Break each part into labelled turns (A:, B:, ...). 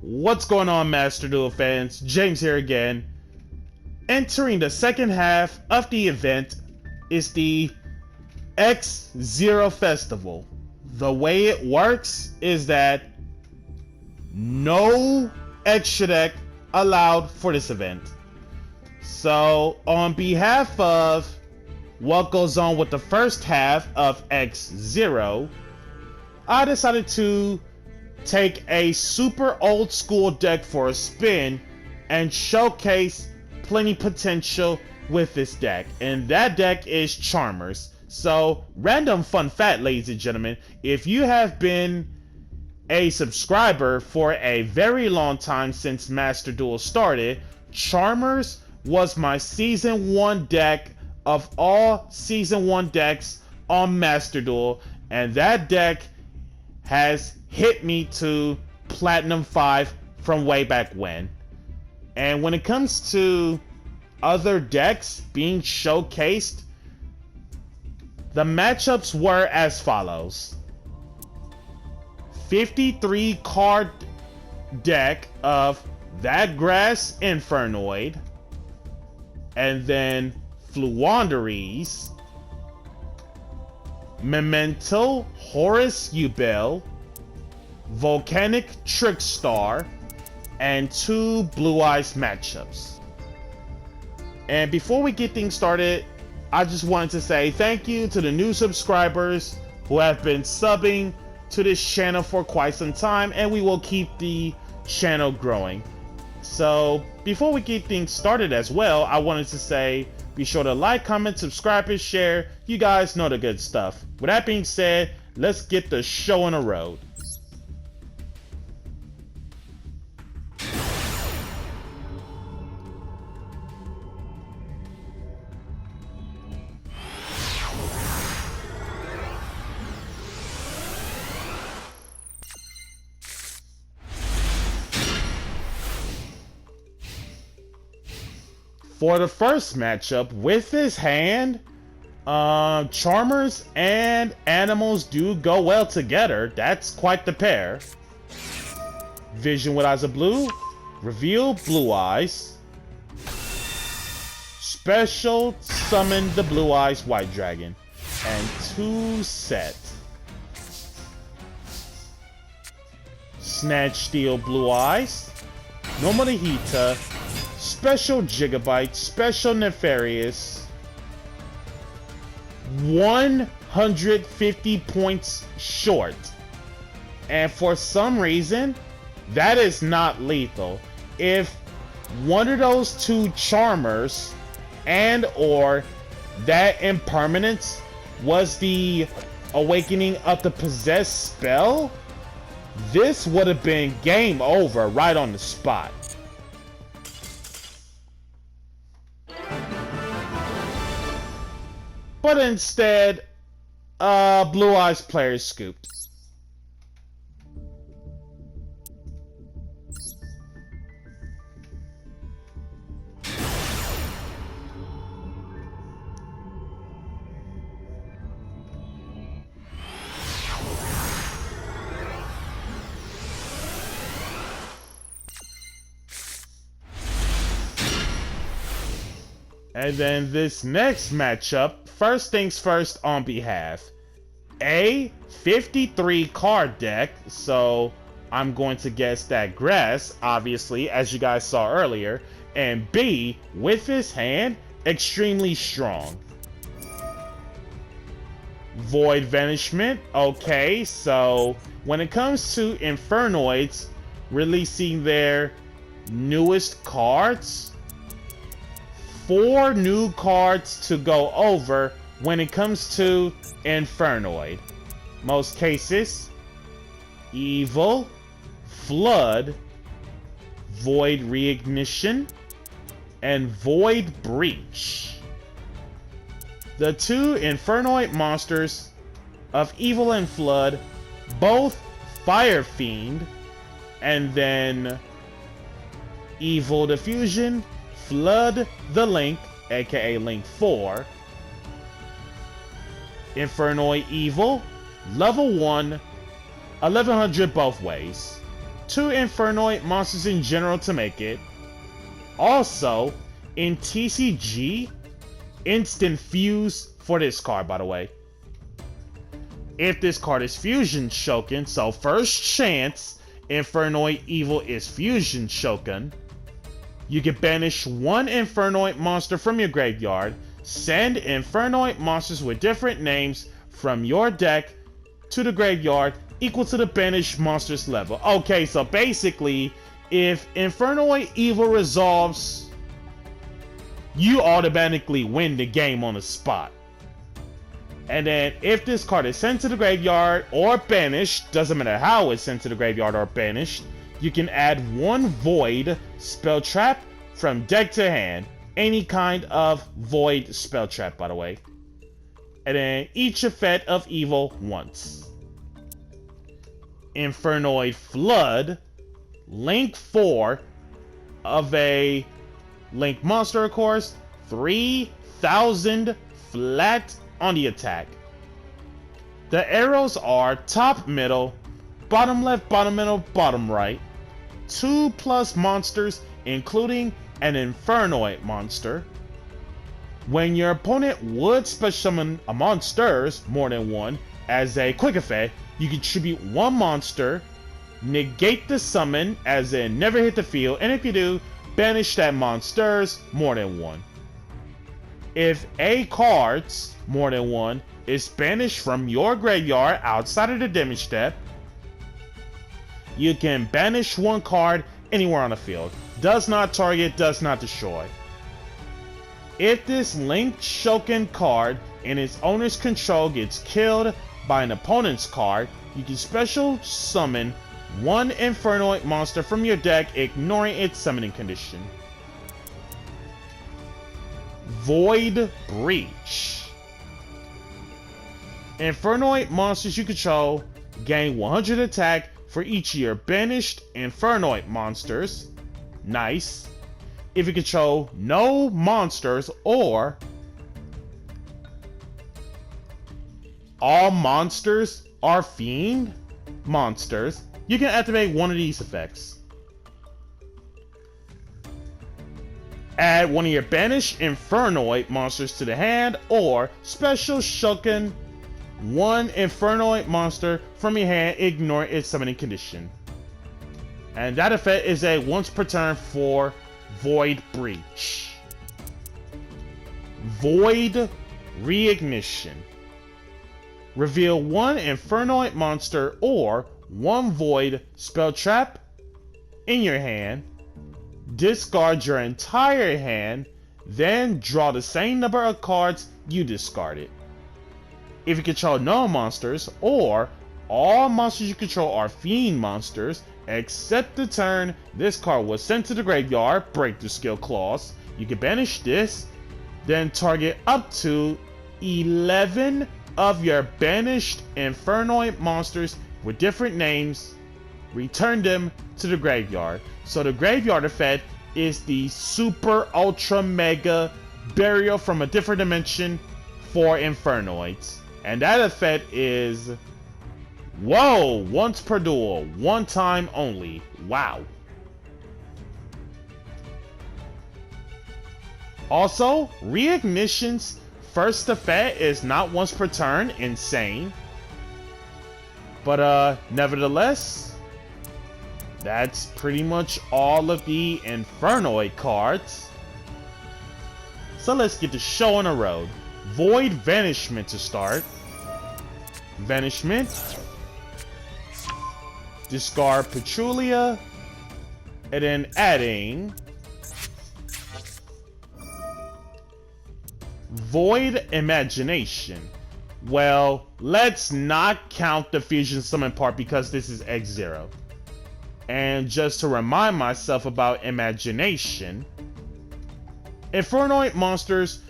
A: What's going on, Master Duel fans? James here again. Entering the second half of the event is the X0 Festival. The way it works is that no extra deck allowed for this event. So, on behalf of what goes on with the first half of X0, I decided to take a super old school deck for a spin and showcase plenty potential with this deck. And that deck is Charmers. So, random fun fact, ladies and gentlemen, if you have been a subscriber for a very long time since Master Duel started, Charmers was my Season 1 deck of all Season 1 decks on Master Duel, and that deck has hit me to Platinum 5 from way back when. And when it comes to other decks being showcased, the matchups were as follows. 53 card deck of That Grass Infernoid, and then Fluanderies, Memento Horus Ubel, Volcanic Trickstar, and 2 Blue Eyes matchups. And before we get things started, I just wanted to say thank you to the new subscribers who have been subbing to this channel for quite some time, and we will keep the channel growing. So before we get things started as well, I wanted to say be sure to like, comment, subscribe, and share. You guys know the good stuff. With that being said, let's get the show on the road. For the first matchup, with this hand, Charmers and Animals do go well together. That's quite the pair. Vision with Eyes of Blue, reveal Blue Eyes. Special summon the Blue Eyes White Dragon. And 2 set. Snatch Steel Blue Eyes, Normal Nihita, Special Gigabyte, Special Nefarious, 150 points short. And for some reason, that is not lethal. If one of those 2 Charmers and or that Impermanence was the Awakening of the Possessed spell, this would have been game over right on the spot. But instead, Blue Eyes player scooped. And then this next matchup, first things first on behalf. A 53 card deck, so I'm going to guess that grass, obviously, as you guys saw earlier. And B, with his hand, extremely strong. Void Vanishment, okay, so when it comes to Infernoids releasing their newest cards, 4 new cards to go over when it comes to Infernoid. Most cases, Evil, Flood, Void Reignition, and Void Breach. The 2 Infernoid monsters of Evil and Flood, both Fire Fiend, and then Evil Diffusion, Flood the Link, aka Link 4, Infernoid Evil, level 1, 1100 both ways. 2 Infernoid monsters in general to make it. Also, in TCG, instant fuse for this card, by the way. If this card is Fusion Shoken, so first chance Infernoid Evil is Fusion Shoken, you can banish 1 Infernoid monster from your graveyard, send Infernoid monsters with different names from your deck to the graveyard equal to the banished monster's level. Okay, so basically, if Infernoid Evil resolves, you automatically win the game on the spot. And then if this card is sent to the graveyard or banished, doesn't matter how it's sent to the graveyard or banished, you can add 1 Void spell trap from deck to hand. Any kind of Void spell trap, by the way. And then each effect of evil once. Infernoid Flood, Link 4 of a Link monster, of course, 3,000 flat on the attack. The arrows are top, middle, bottom left, bottom middle, bottom right. 2+ monsters, including an Infernoid monster. When your opponent would special summon a monsters, more than one, as a quick effect, you contribute 1 monster, negate the summon, as in never hit the field, and if you do, banish that monsters, more than one. If a cards, more than one, is banished from your graveyard outside of the damage step, you can banish 1 card anywhere on the field. Does not target, does not destroy. If this Link Shoken card in its owner's control gets killed by an opponent's card, you can special summon 1 Infernoid monster from your deck, ignoring its summoning condition. Void Breach. Infernoid monsters you control gain 100 attack for each of your banished Infernoid monsters. Nice. If you control no monsters or all monsters are fiend monsters, you can activate one of these effects. Add 1 of your banished Infernoid monsters to the hand, or special shoken 1 Infernoid monster from your hand, ignore its summoning condition. And that effect is a once per turn for Void Breach. Void Reignition. Reveal 1 Infernoid monster or 1 Void spell trap in your hand. Discard your entire hand, then draw the same number of cards you discarded. If you control no monsters, or all monsters you control are fiend monsters, except the turn this card was sent to the graveyard, break the skill clause, you can banish this, then target up to 11 of your banished Infernoid monsters with different names, return them to the graveyard. So the graveyard effect is the super ultra mega burial from a different dimension for Infernoids. And that effect is, whoa, once per duel, 1 time only. Wow. Also, Reignition's first effect is not once per turn, insane. But nevertheless, that's pretty much all of the Infernoid cards. So let's get the show on the road. Void Vanishment to start. Vanishment. Discard Petulia. And then adding Void Imagination. Well, let's not count the Fusion Summon part because this is X0. And just to remind myself about Imagination, Infernoid monsters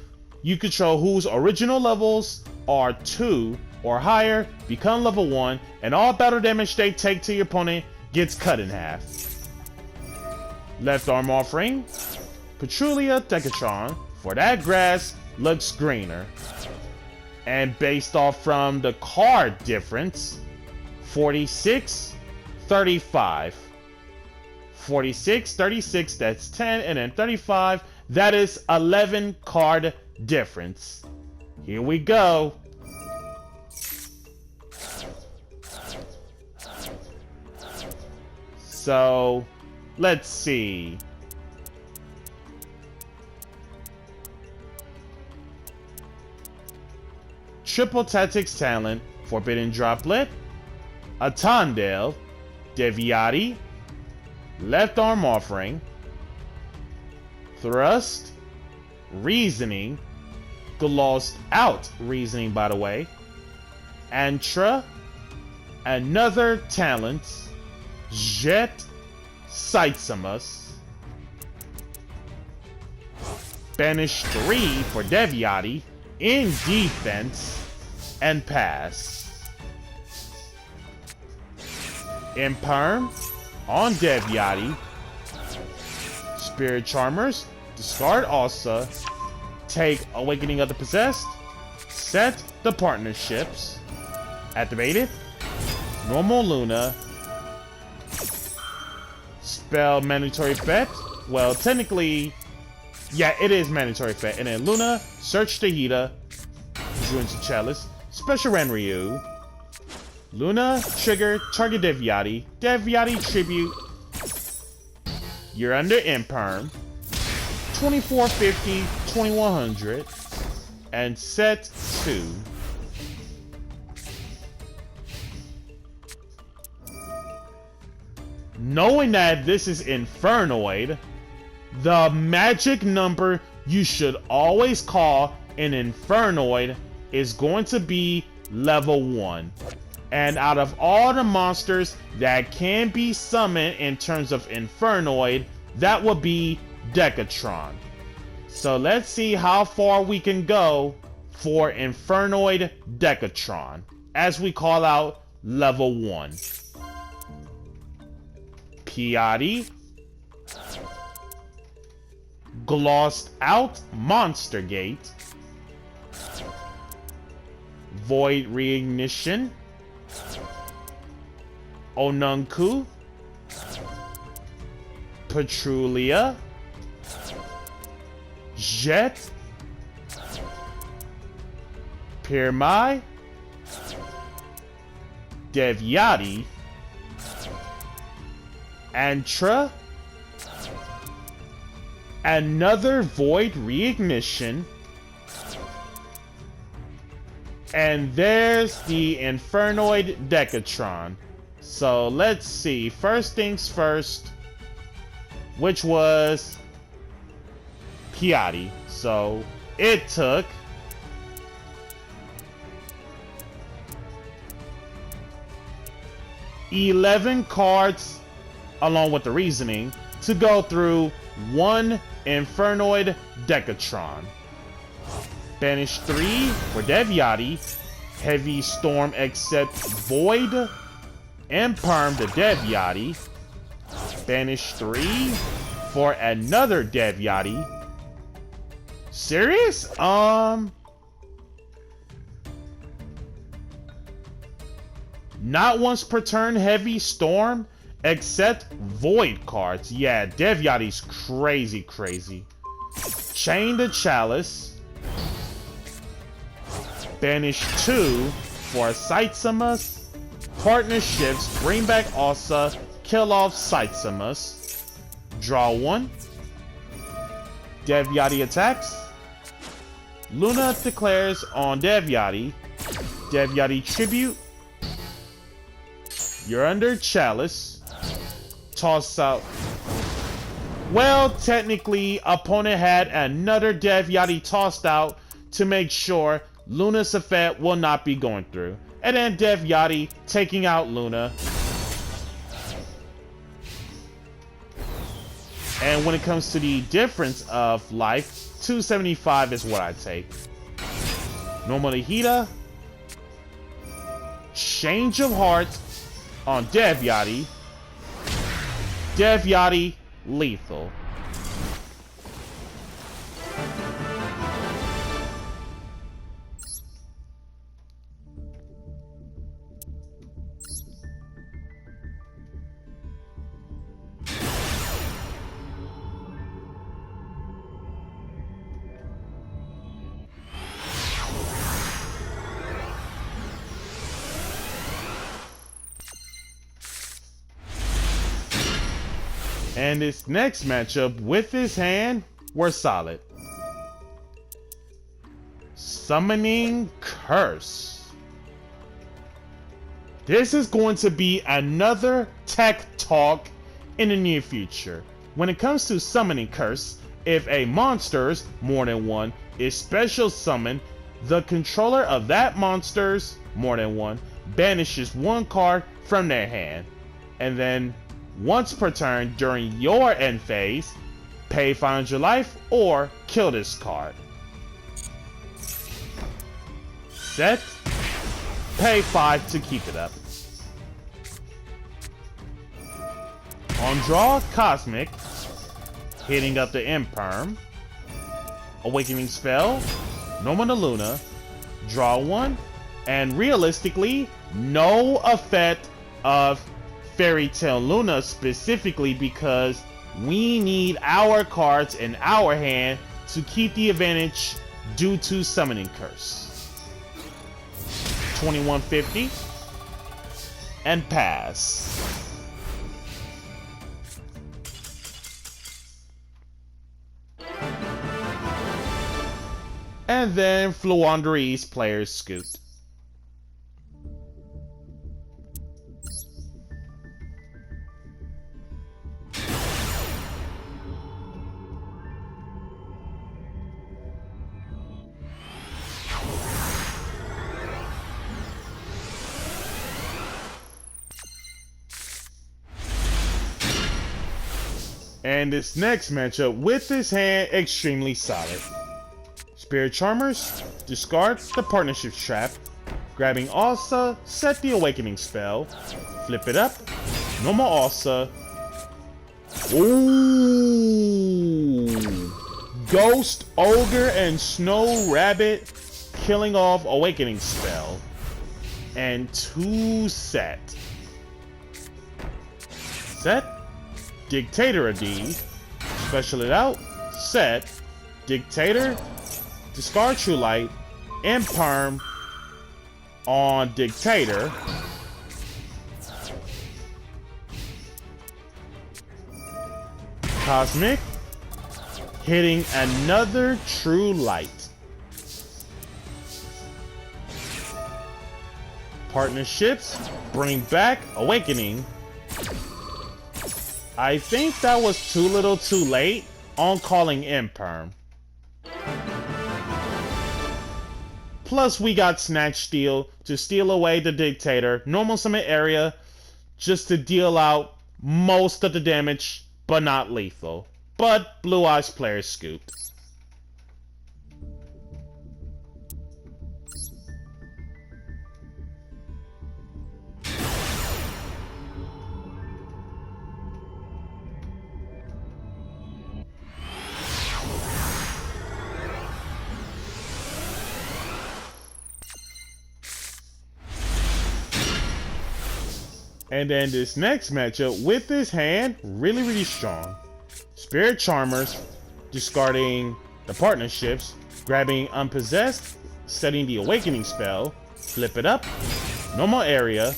A: you control whose original levels are 2 or higher become level 1, and all battle damage they take to your opponent gets cut in half. Left arm offering, Petulia Decatron, for that grass looks greener. And based off from the card difference, 46, 35. 46, 36, that's 10, and then 35, that is 11 card difference. Here we go. So, let's see. Triple Tactics Talent, Forbidden Droplet, Atandale, Deviati, Left Arm Offering, Thrust, Reasoning, Glossed Out Reasoning, by the way, Antra, Another Talent, Jet, Saitsamus, Banish 3 for Deviati, in defense, and pass. Imperm on Deviati. Spirit Charmers, discard Asa, take Awakening of the Possessed, set the partnerships, activated, normal Luna, spell mandatory effect. Well, technically, yeah, it is mandatory effect. And then Luna, search Tahita, drew into Chalice, special Renryu, Luna, trigger, target Deviati, Deviati tribute, you're under Imperm, 2450, 2100, and set 2. Knowing that this is Infernoid, the magic number you should always call an Infernoid is going to be level 1. And out of all the monsters that can be summoned in terms of Infernoid, that would be Decatron. So let's see how far we can go for Infernoid Decatron as we call out level 1. Piatti, Glossed Out Monster Gate, Void Reignition, Onunku, Petrulia, Jet, Pirmai, Deviati, Antra, another Void Reignition, and there's the Infernoid Decatron. So let's see, first things first, which was Piatti. So it took $11 cards along with the reasoning to go through one Infernoid Decatron. Banish 3 for Deviati, Heavy Storm except Void, Imperm the Deviati, Banish 3 for another Deviati. Serious? Not once per turn Heavy Storm except Void cards. Yeah, Deviati's crazy. Chain the Chalice. Banish 2 for Saitsamus. Partnerships, bring back Asa, kill off Saitsamus. Draw 1. Deviati attacks. Luna declares on Deviati. Deviati tribute. You're under Chalice. Toss out. Well, technically, opponent had another Deviati tossed out to make sure Luna's effect will not be going through. And then Deviati taking out Luna. And when it comes to the difference of life, 275 is what I take. Normal Tahita. Change of Heart on Deviati. Deviati lethal. And this next matchup with his hand, we're solid. Summoning Curse. This is going to be another tech talk in the near future. When it comes to Summoning Curse, if a monster's, more than one, is special summoned, the controller of that monster's, more than one, banishes one card from their hand. And then, once per turn during your end phase, pay 500 life or kill this card. Set, pay 5 to keep it up. On draw, Cosmic, hitting up the Imperm. Awakening Spell, Normal to Luna, draw one, and realistically, no effect of Fairy Tail Luna specifically because we need our cards in our hand to keep the advantage due to Summoning Curse. 2150 and pass. And then Fluanderee's players scoot. And this next matchup with this hand extremely solid. Spirit Charmers, discard the Partnership Trap, grabbing Alsa, set the Awakening Spell, flip it up, normal Alsa. Ooh! Ghost, Ogre, and Snow Rabbit, killing off Awakening Spell. And 2 set. Set, Dictator of D, special it out, set, Dictator, discard True Light, Imperm on Dictator. Cosmic, hitting another True Light. Partnerships, bring back Awakening. I think that was too little too late on calling Imperm. Plus we got Snatch Steal to steal away the Dictator, normal summon area, just to deal out most of the damage, but not lethal. But Blue Eyes players scooped. And then this next matchup with this hand, really strong. Spirit Charmers, discarding the Partnerships, grabbing Unpossessed, setting the Awakening Spell, flip it up, normal area.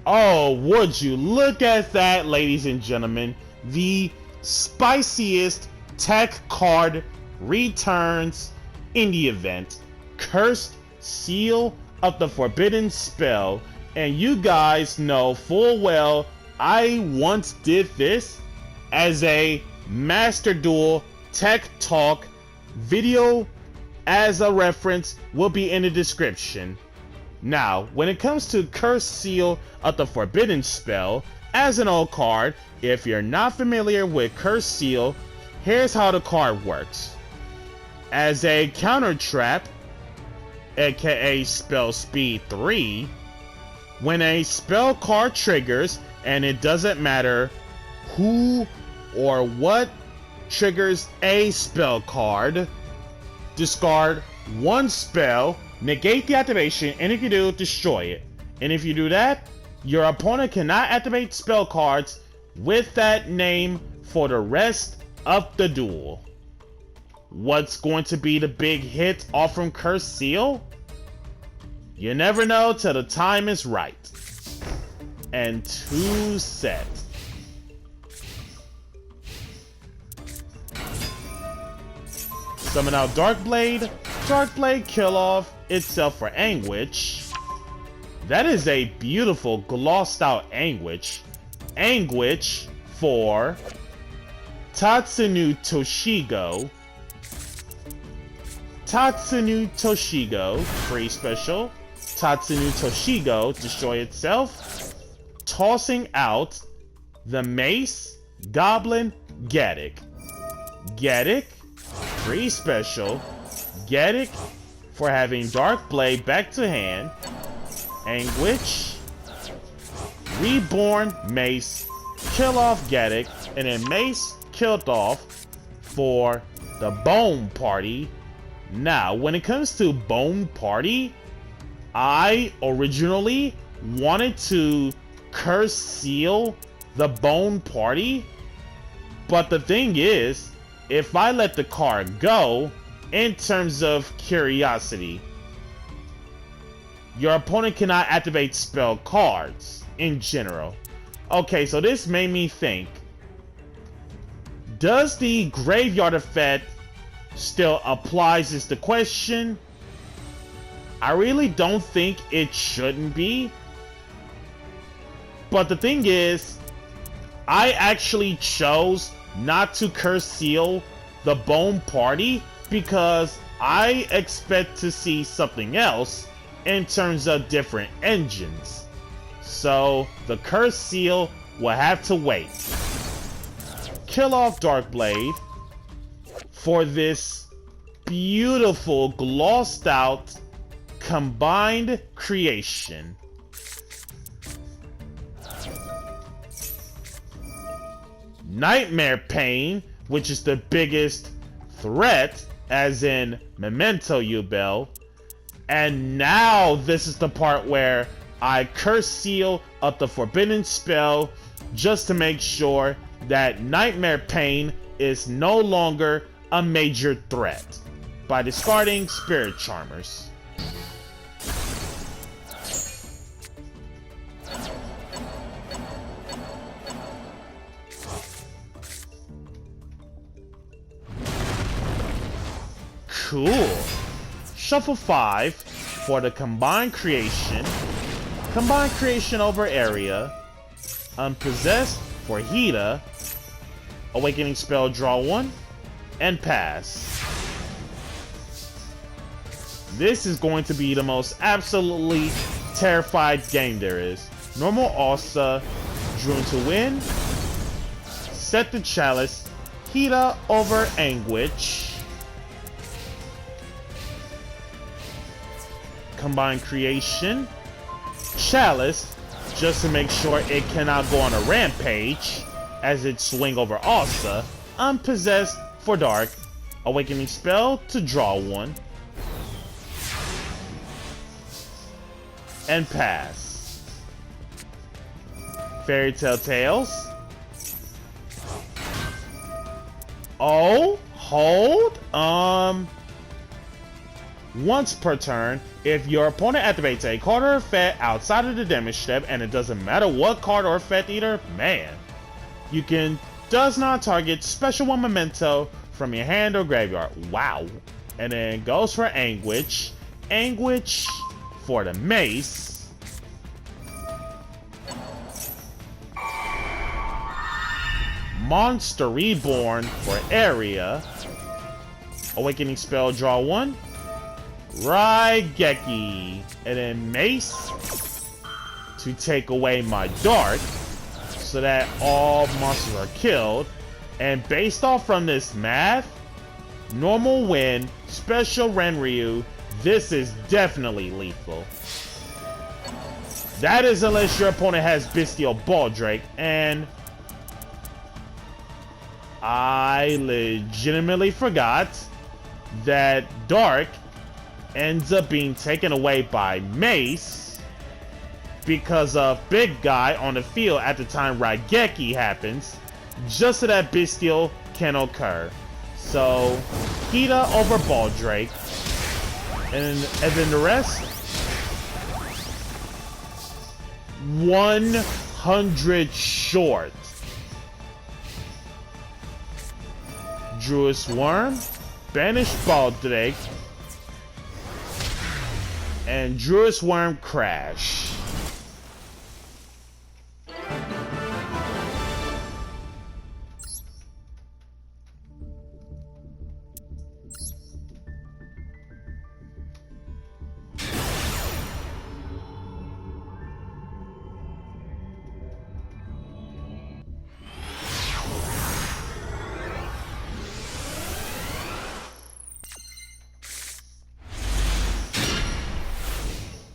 A: Oh, would you look at that, ladies and gentlemen. The spiciest tech card returns in the event. Cursed Seal of the Forbidden Spell. And you guys know full well I once did this as a Master Duel Tech Talk video. As a reference will be in the description. Now, when it comes to Cursed Seal of the Forbidden Spell, as an old card, if you're not familiar with Cursed Seal, here's how the card works. As a counter trap, aka spell speed 3, when a spell card triggers, and it doesn't matter who or what triggers a spell card, discard one spell, negate the activation, and if you do, destroy it. And if you do that, your opponent cannot activate spell cards with that name for the rest of the duel. What's going to be the big hit off from Cursed Seal? You never know till the time is right. And 2 set. Summon out Dark Blade. Dark Blade kill off itself for Anguish. That is a beautiful glossed out Anguish. Anguish for Tatsunu Toshigo. Tatsunu Toshigo, free special. Tatsunu Toshigo, destroy itself. Tossing out the Mace, Goblin, Gaddick. Gaddick, free special. Gaddick for having Dark Blade back to hand. Anguish, Reborn, Mace, kill off Gaddick, and then Mace killed off for the Bone Party. Now, when it comes to Bone Party, I originally wanted to curse seal the Bone Party, but the thing is, if I let the card go, in terms of curiosity, your opponent cannot activate spell cards in general. Okay, so this made me think, does the graveyard effect still applies is the question. I really don't think it shouldn't be. But the thing is, I actually chose not to curse seal the Bone Party because I expect to see something else in terms of different engines. So the curse seal will have to wait. Kill off Darkblade for this beautiful glossed out combined creation. Nightmare Pain, which is the biggest threat, as in Memento Yubel. And now this is the part where I curse seal up the forbidden spell just to make sure that Nightmare Pain is no longer a major threat by discarding Spirit Charmers. Cool. Shuffle 5 for the combined creation. Combined creation over area. Unpossessed for Hida. Awakening spell, draw 1. And pass. This is going to be the most absolutely terrified game there is. Normal Asa. Drew to win. Set the Chalice. Hida over Anguish. Combined creation. Chalice, just to make sure it cannot go on a rampage as it swing over Asa. Unpossessed for dark. Awakening spell to draw 1. And pass. Fairy Tale Tales. Oh, hold. Once per turn, if your opponent activates a card or effect outside of the damage step, and it doesn't matter what card or effect either, man, you can does not target special 1 memento from your hand or graveyard. Wow. And then goes for Anguish. Anguish for the Mace. Monster Reborn for area. Awakening spell, draw 1. Raigeki, and then Mace to take away my dark so that all monsters are killed. And based off from this math, normal win, special Renryu, this is definitely lethal. That is unless your opponent has Bestial Baldrake, and I legitimately forgot that dark ends up being taken away by Mace because of big guy on the field at the time Raigeki happens, just so that Bestial can occur. So Hida over Baldrake, and then the rest 100 short. Druid's Worm, Banish Baldrake, and Druid's Worm Crash.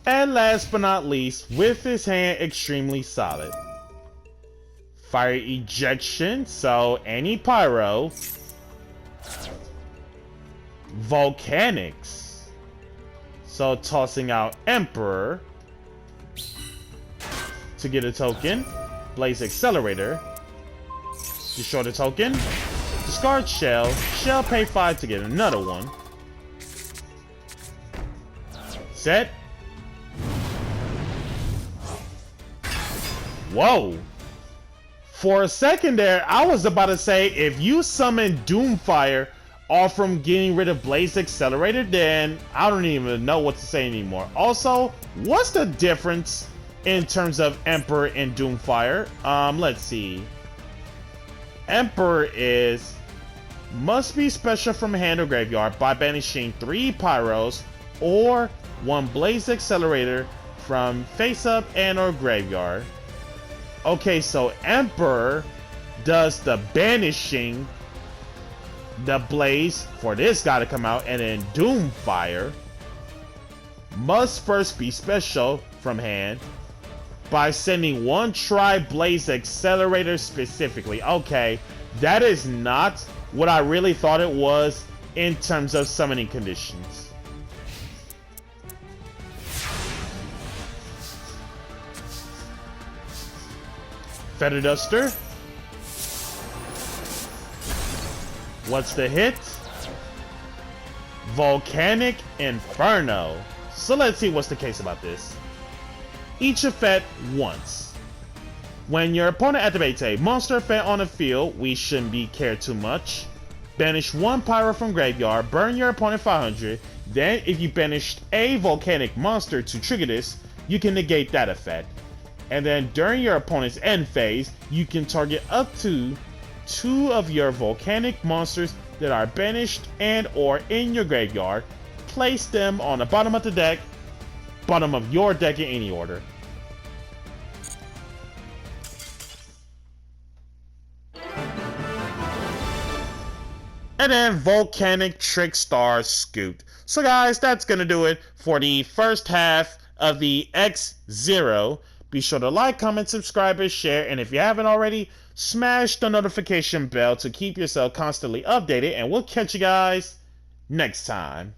A: And last but not least, with his hand extremely solid. Fire Ejection, so any Pyro. Volcanics, so tossing out Emperor to get a token. Blaze Accelerator, destroy the token. Discard Shell, Shell pay 5 to get another one. Set. Whoa! For a second there, I was about to say, if you summon Doomfire off from getting rid of Blaze Accelerator, then I don't even know what to say anymore. Also, what's the difference in terms of Emperor and Doomfire? Let's see. Emperor is must be special from hand or graveyard by banishing 3 Pyros or 1 Blaze Accelerator from face up and or graveyard. Okay, so Emperor does the banishing, the Blaze for this guy to come out, and then Doomfire must first be special from hand by sending 1 Tri-Blaze Accelerator specifically. Okay, that is not what I really thought it was in terms of summoning conditions. Feather Duster. What's the hit? Volcanic Inferno. So let's see what's the case about this. Each effect once. When your opponent activates a monster effect on the field, we shouldn't be cared too much. Banish 1 Pyro from graveyard, burn your opponent 500. Then if you banished a volcanic monster to trigger this, you can negate that effect. And then during your opponent's end phase, you can target up to 2 of your volcanic monsters that are banished and or in your graveyard. Place them on the bottom of the deck, bottom of your deck in any order. And then Volcanic Trickstar Scoot. So guys, that's gonna do it for the first half of the X0. Be sure to like, comment, subscribe, and share. And if you haven't already, smash the notification bell to keep yourself constantly updated. And we'll catch you guys next time.